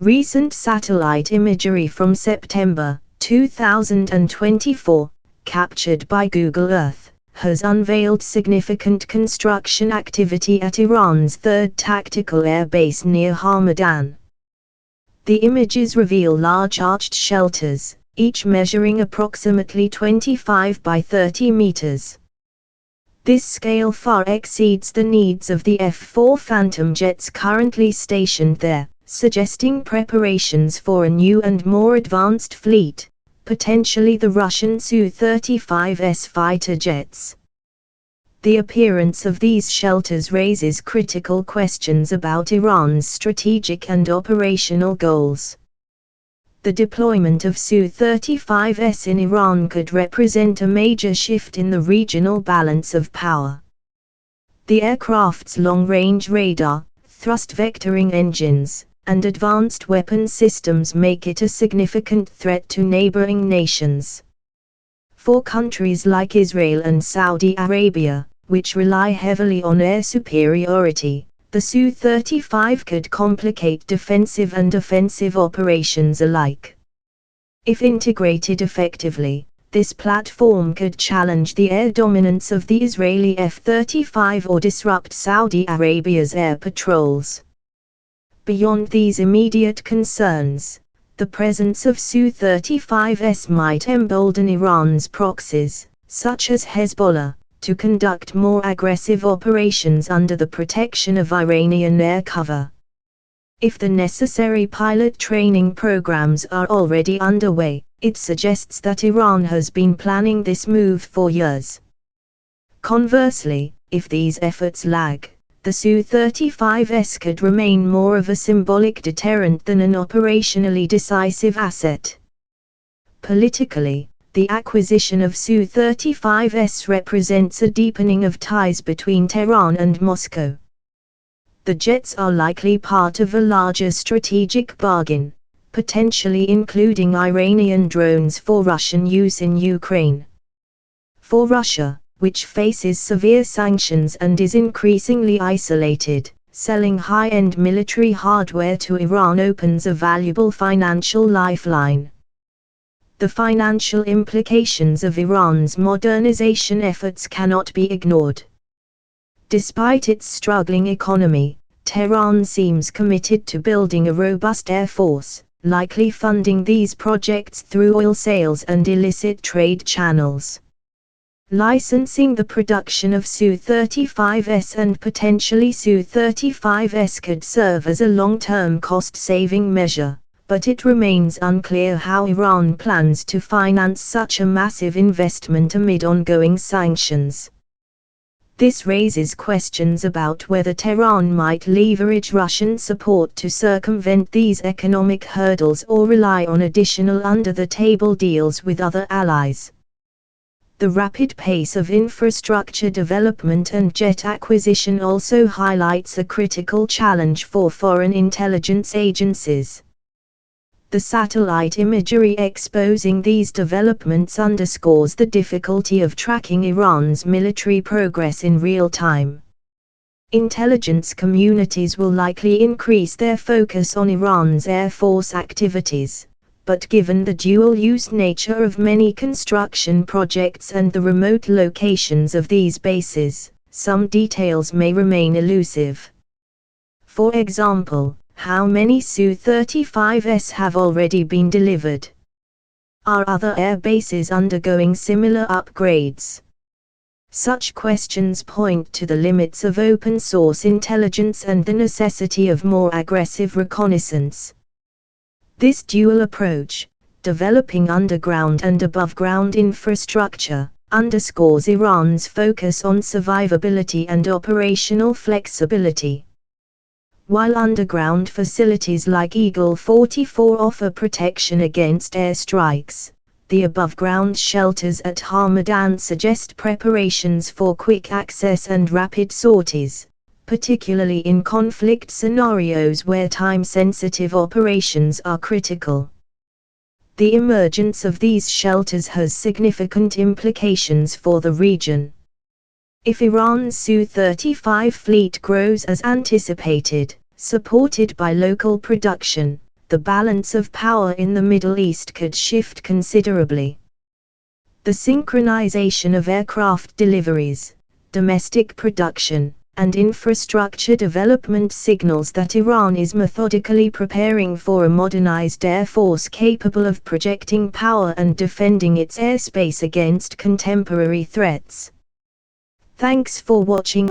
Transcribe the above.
Recent satellite imagery from September 2024, captured by Google Earth, has unveiled significant construction activity at Iran's 3rd Tactical Air Base near Hamadan. The images reveal large arched shelters, each measuring approximately 25 by 30 meters. This scale far exceeds the needs of the F-4 Phantom jets currently stationed there, suggesting preparations for a new and more advanced fleet, potentially the Russian Su-35s fighter jets. The appearance of these shelters raises critical questions about Iran's strategic and operational goals. The deployment of Su-35s in Iran could represent a major shift in the regional balance of power. The aircraft's long-range radar, thrust vectoring engines, and advanced weapon systems make it a significant threat to neighboring nations. For countries like Israel and Saudi Arabia, which rely heavily on air superiority, the Su-35 could complicate defensive and offensive operations alike. If integrated effectively, this platform could challenge the air dominance of the Israeli F-35 or disrupt Saudi Arabia's air patrols. Beyond these immediate concerns, the presence of Su-35s might embolden Iran's proxies, such as Hezbollah, to conduct more aggressive operations under the protection of Iranian air cover. If the necessary pilot training programs are already underway, it suggests that Iran has been planning this move for years. Conversely, if these efforts lag, the Su-35s could remain more of a symbolic deterrent than an operationally decisive asset. Politically, the acquisition of Su-35s represents a deepening of ties between Tehran and Moscow. The jets are likely part of a larger strategic bargain, potentially including Iranian drones for Russian use in Ukraine. For Russia, which faces severe sanctions and is increasingly isolated, selling high-end military hardware to Iran opens a valuable financial lifeline. The financial implications of Iran's modernization efforts cannot be ignored. Despite its struggling economy, Tehran seems committed to building a robust air force, likely funding these projects through oil sales and illicit trade channels. Licensing the production of Su-35s and potentially Su-35s could serve as a long-term cost-saving measure, but it remains unclear how Iran plans to finance such a massive investment amid ongoing sanctions. This raises questions about whether Tehran might leverage Russian support to circumvent these economic hurdles or rely on additional under-the-table deals with other allies. The rapid pace of infrastructure development and jet acquisition also highlights a critical challenge for foreign intelligence agencies. The satellite imagery exposing these developments underscores the difficulty of tracking Iran's military progress in real time. Intelligence communities will likely increase their focus on Iran's air force activities, but given the dual-use nature of many construction projects and the remote locations of these bases, some details may remain elusive. For example, how many Su-35s have already been delivered? Are other air bases undergoing similar upgrades? Such questions point to the limits of open-source intelligence and the necessity of more aggressive reconnaissance. This dual approach, developing underground and above-ground infrastructure, underscores Iran's focus on survivability and operational flexibility. While underground facilities like Eagle 44 offer protection against airstrikes, the above-ground shelters at Hamadan suggest preparations for quick access and rapid sorties, particularly in conflict scenarios where time-sensitive operations are critical. The emergence of these shelters has significant implications for the region. If Iran's Su-35 fleet grows as anticipated, supported by local production, the balance of power in the Middle East could shift considerably. The synchronization of aircraft deliveries, domestic production, and infrastructure development signals that Iran is methodically preparing for a modernized air force capable of projecting power and defending its airspace against contemporary threats. Thanks for watching.